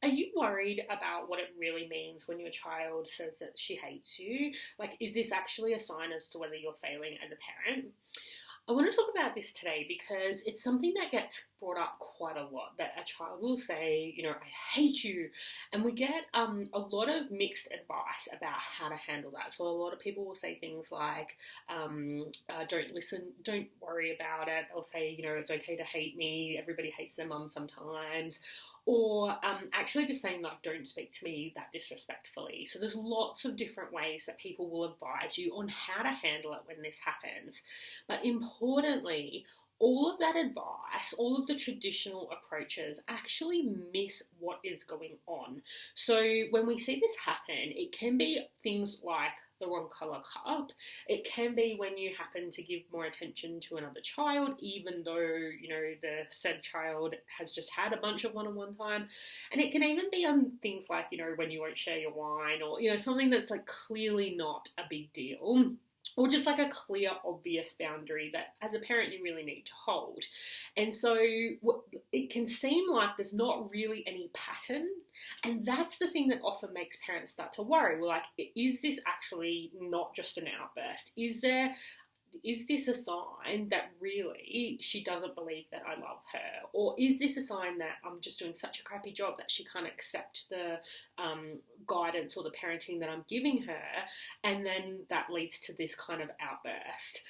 Are you worried about what it really means when your child says that she hates you? Like, is this actually a sign as to whether you're failing as a parent? I want to talk about this today because it's something that gets brought up quite a lot, that a child will say, I hate you. And we get a lot of mixed advice about how to handle that. So a lot of people will say things like, don't listen, don't worry about it. They'll say, it's okay to hate me. Everybody hates their mum sometimes. Or actually just saying, like, don't speak to me that disrespectfully. So there's lots of different ways that people will advise you on how to handle it when this happens. But importantly, all of that advice, all of the traditional approaches actually miss what is going on. So when we see this happen, it can be things like the wrong colour cup. It can be when you happen to give more attention to another child, even though, the said child has just had a bunch of one-on-one time. And it can even be on things like, when you won't share your wine, or, something that's like clearly not a big deal. Or just like a clear, obvious boundary that as a parent you really need to hold. And so it can seem like there's not really any pattern. And that's the thing that often makes parents start to worry. Well, like, is this actually not just an outburst? Is this a sign that really she doesn't believe that I love her? Or is this a sign that I'm just doing such a crappy job that she can't accept the guidance or the parenting that I'm giving her? And then that leads to this kind of outburst.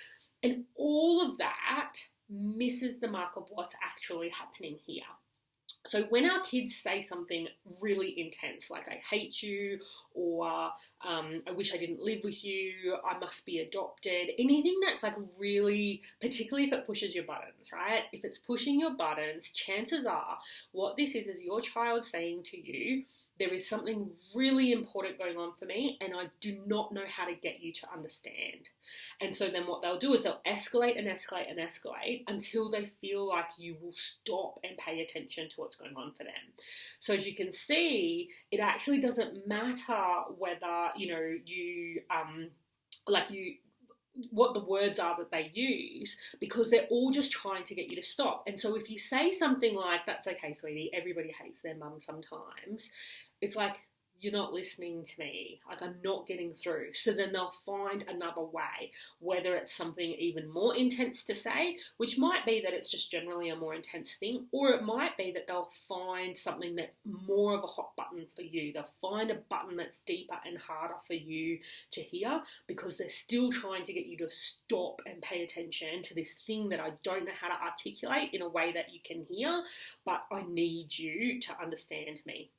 And all of that misses the mark of what's actually happening here. So when our kids say something really intense, like I hate you, or I wish I didn't live with you, I must be adopted, anything that's like really, particularly if it pushes your buttons, right? If it's pushing your buttons, chances are what this is your child saying to you, there is something really important going on for me and I do not know how to get you to understand. And so then what they'll do is they'll escalate and escalate and escalate until they feel like you will stop and pay attention to what's going on for them. So as you can see, it actually doesn't matter whether, what the words are that they use, because they're all just trying to get you to stop. And so if you say something like, that's okay, sweetie, everybody hates their mum sometimes, it's like, you're not listening to me, like I'm not getting through. So then they'll find another way, whether it's something even more intense to say, which might be that it's just generally a more intense thing, or it might be that they'll find something that's more of a hot button for you. They'll find a button that's deeper and harder for you to hear, because they're still trying to get you to stop and pay attention to this thing that I don't know how to articulate in a way that you can hear, but I need you to understand me.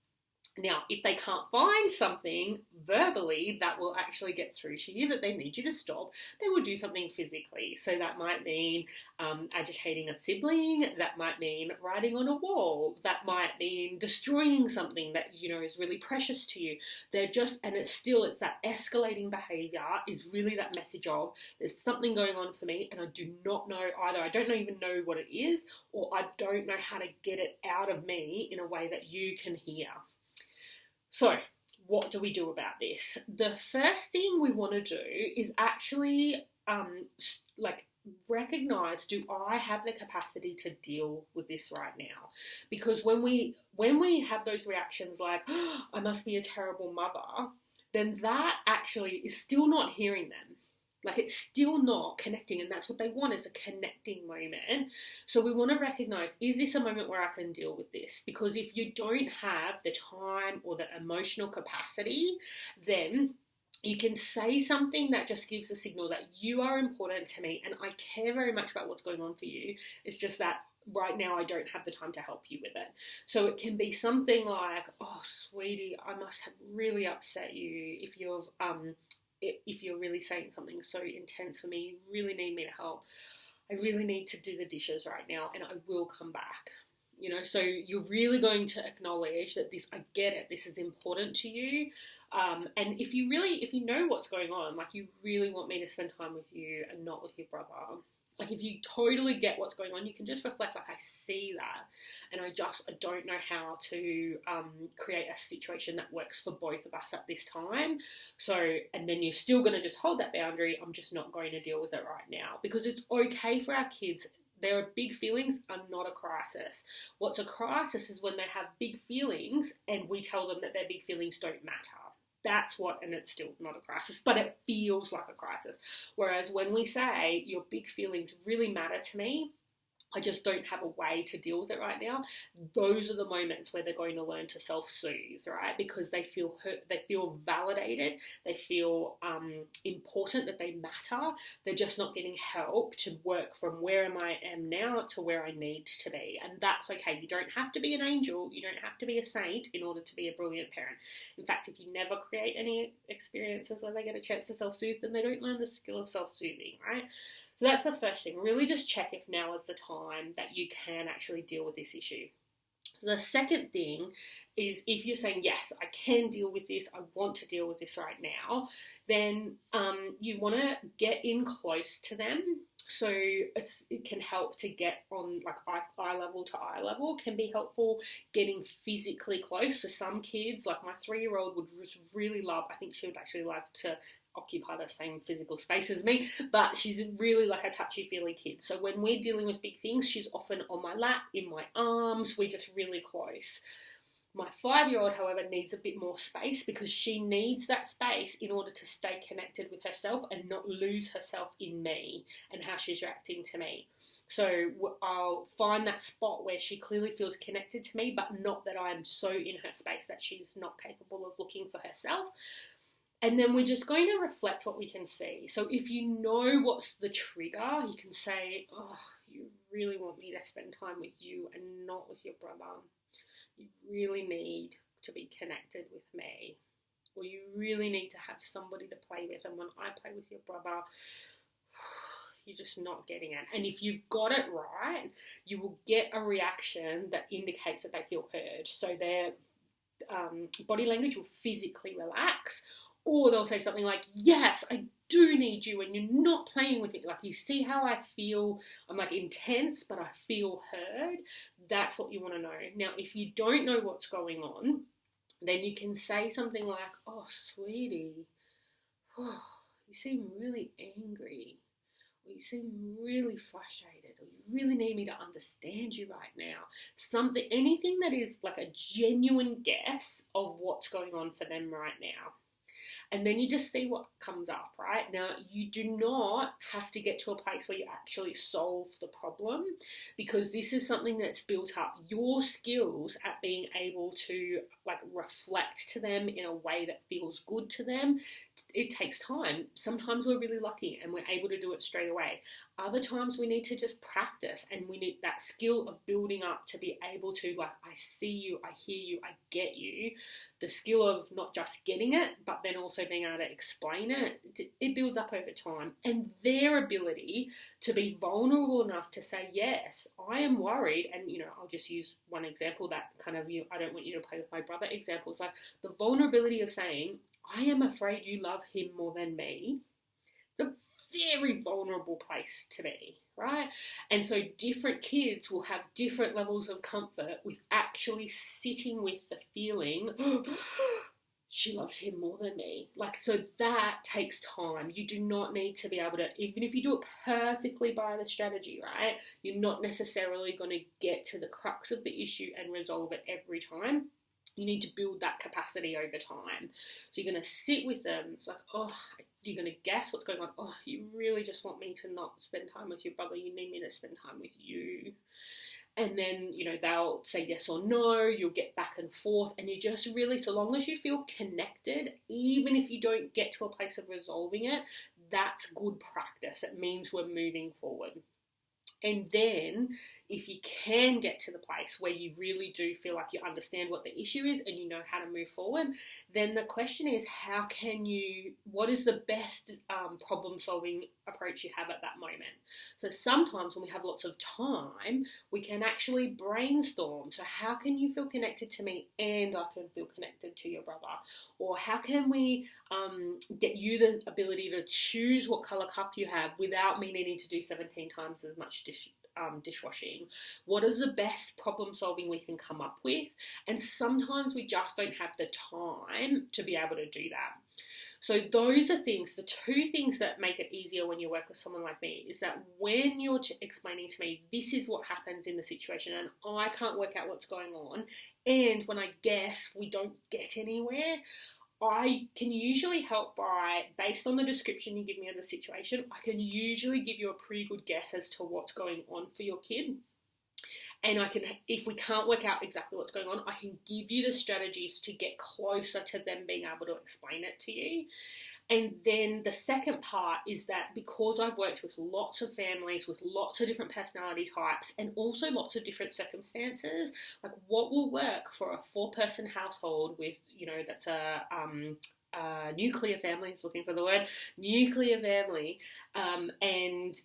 Now, if they can't find something verbally that will actually get through to you, that they need you to stop, they will do something physically. So that might mean agitating a sibling, that might mean writing on a wall, that might mean destroying something that, is really precious to you. It's that escalating behaviour is really that message of, there's something going on for me and I do not know either. I don't even know what it is, or I don't know how to get it out of me in a way that you can hear. So what do we do about this? The first thing we want to do is actually recognize, do I have the capacity to deal with this right now? Because when we have those reactions like, oh, I must be a terrible mother, then that actually is still not hearing them. Like, it's still not connecting, and that's what they want, is a connecting moment. So we want to recognize, is this a moment where I can deal with this? Because if you don't have the time or the emotional capacity, then you can say something that just gives a signal that you are important to me and I care very much about what's going on for you. It's just that right now I don't have the time to help you with it. So it can be something like, oh, sweetie, I must have really upset you if you're really saying something so intense for me, you really need me to help. I really need to do the dishes right now and I will come back. So you're really going to acknowledge that I get it, this is important to you. And if you know what's going on, like you really want me to spend time with you and not with your brother, like if you totally get what's going on, you can just reflect, like, I see that and I don't know how to create a situation that works for both of us at this time. So, and then you're still going to just hold that boundary. I'm just not going to deal with it right now, because it's okay for our kids Their big feelings are not a crisis. What's a crisis is when they have big feelings and we tell them that their big feelings don't matter. That's what, and it's still not a crisis, but it feels like a crisis. Whereas when we say your big feelings really matter to me, I just don't have a way to deal with it right now, those are the moments where they're going to learn to self-soothe, right? Because they feel hurt, they feel validated, they feel important, that they matter. They're just not getting help to work from where I am now to where I need to be. And that's okay. You don't have to be an angel. You don't have to be a saint in order to be a brilliant parent. In fact, if you never create any experiences where they get a chance to self-soothe, then they don't learn the skill of self-soothing, right? So that's the first thing. Really just check if now is the time that you can actually deal with this issue. The second thing is if you're saying, yes, I can deal with this, I want to deal with this right now, then you want to get in close to them. So it can help to get on like eye level to eye level, can be helpful getting physically close. So some kids, like my 3-year-old would just really love, I think she would actually love to occupy the same physical space as me, but she's really like a touchy-feely kid. So when we're dealing with big things, she's often on my lap, in my arms, we're just really close. My 5-year-old, however, needs a bit more space because she needs that space in order to stay connected with herself and not lose herself in me and how she's reacting to me. So I'll find that spot where she clearly feels connected to me, but not that I'm so in her space that she's not capable of looking for herself. And then we're just going to reflect what we can see. So if you know what's the trigger, you can say, oh, you really want me to spend time with you and not with your brother. You really need to be connected with me. Or you really need to have somebody to play with. And when I play with your brother, you're just not getting it. And if you've got it right, you will get a reaction that indicates that they feel heard. So their body language will physically relax. Or they'll say something like, yes, I do need you and you're not playing with me. Like, you see how I feel? I'm like intense, but I feel heard. That's what you want to know. Now, if you don't know what's going on, then you can say something like, oh, sweetie, oh, you seem really angry. Or you seem really frustrated. Or you really need me to understand you right now. Anything that is like a genuine guess of what's going on for them right now. And then you just see what comes up, right? Now, you do not have to get to a place where you actually solve the problem, because this is something that's built up. Your skills at being able to like reflect to them in a way that feels good to them, it takes time. Sometimes we're really lucky and we're able to do it straight away. Other times we need to just practice, and we need that skill of building up to be able to, like, I see you, I hear you, I get you. The skill of not just getting it, but then also being able to explain it, it builds up over time. And their ability to be vulnerable enough to say, yes, I am worried. And, I'll just use one example, that kind of, I don't want you to play with my brother example. It's like the vulnerability of saying, I am afraid you love him more than me. It's a very vulnerable place to be, right? And so different kids will have different levels of comfort with actually sitting with the feeling, oh, she loves him more than me. Like, so that takes time. You do not need to be able to, even if you do it perfectly by the strategy, right? You're not necessarily going to get to the crux of the issue and resolve it every time. You need to build that capacity over time. So you're going to sit with them. It's like, oh, you're going to guess what's going on. Oh, you really just want me to not spend time with your brother. You need me to spend time with you. And then, they'll say yes or no. You'll get back and forth. And you just really, so long as you feel connected, even if you don't get to a place of resolving it, that's good practice. It means we're moving forward. And then if you can get to the place where you really do feel like you understand what the issue is and you know how to move forward, then the question is, what is the best problem solving approach you have at that moment? So sometimes when we have lots of time, we can actually brainstorm. So how can you feel connected to me and I can feel connected to your brother? Or how can we get you the ability to choose what colour cup you have without me needing to do 17 times as much dishwashing? What is the best problem solving we can come up with? And sometimes we just don't have the time to be able to do that. So those are things, the two things that make it easier when you work with someone like me is that when you're explaining to me, this is what happens in the situation and I can't work out what's going on, and when I guess we don't get anywhere, I can usually help by, based on the description you give me of the situation, I can usually give you a pretty good guess as to what's going on for your kid. And I can, if we can't work out exactly what's going on, I can give you the strategies to get closer to them being able to explain it to you. And then the second part is that because I've worked with lots of families with lots of different personality types and also lots of different circumstances, like what will work for a 4-person household with, that's a nuclear family, is looking for the word, nuclear family, and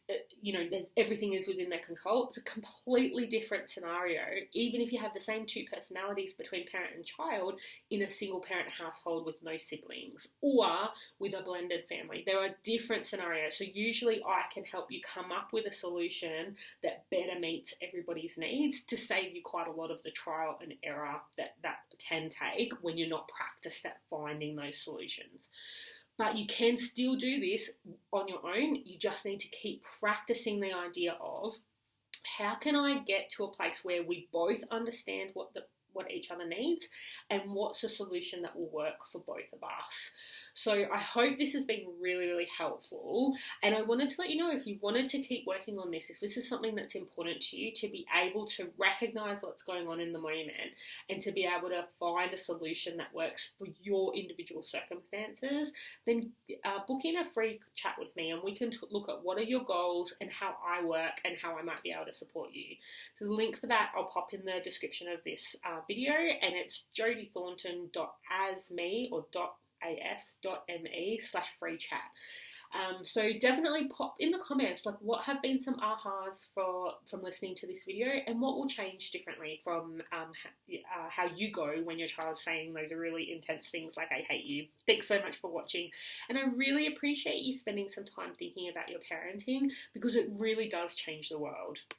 everything is within their control. It's a completely different scenario, even if you have the same 2 personalities between parent and child in a single parent household with no siblings, or with a blended family. There are different scenarios, so usually I can help you come up with a solution that better meets everybody's needs to save you quite a lot of the trial and error that can take when you're not practiced at finding those solutions. But you can still do this on your own. You just need to keep practicing the idea of how can I get to a place where we both understand what each other needs and what's a solution that will work for both of us. So I hope this has been really, really helpful. And I wanted to let you know, if you wanted to keep working on this, if this is something that's important to you, to be able to recognize what's going on in the moment and to be able to find a solution that works for your individual circumstances, then book in a free chat with me and we can look at what are your goals and how I work and how I might be able to support you. So the link for that I'll pop in the description of this video, and it's jodithornton.asme or .as.me/free chat. So definitely pop in the comments like what have been some ahas from listening to this video and what will change differently from how you go when your child's saying those really intense things like I hate you. Thanks so much for watching, and I really appreciate you spending some time thinking about your parenting because it really does change the world.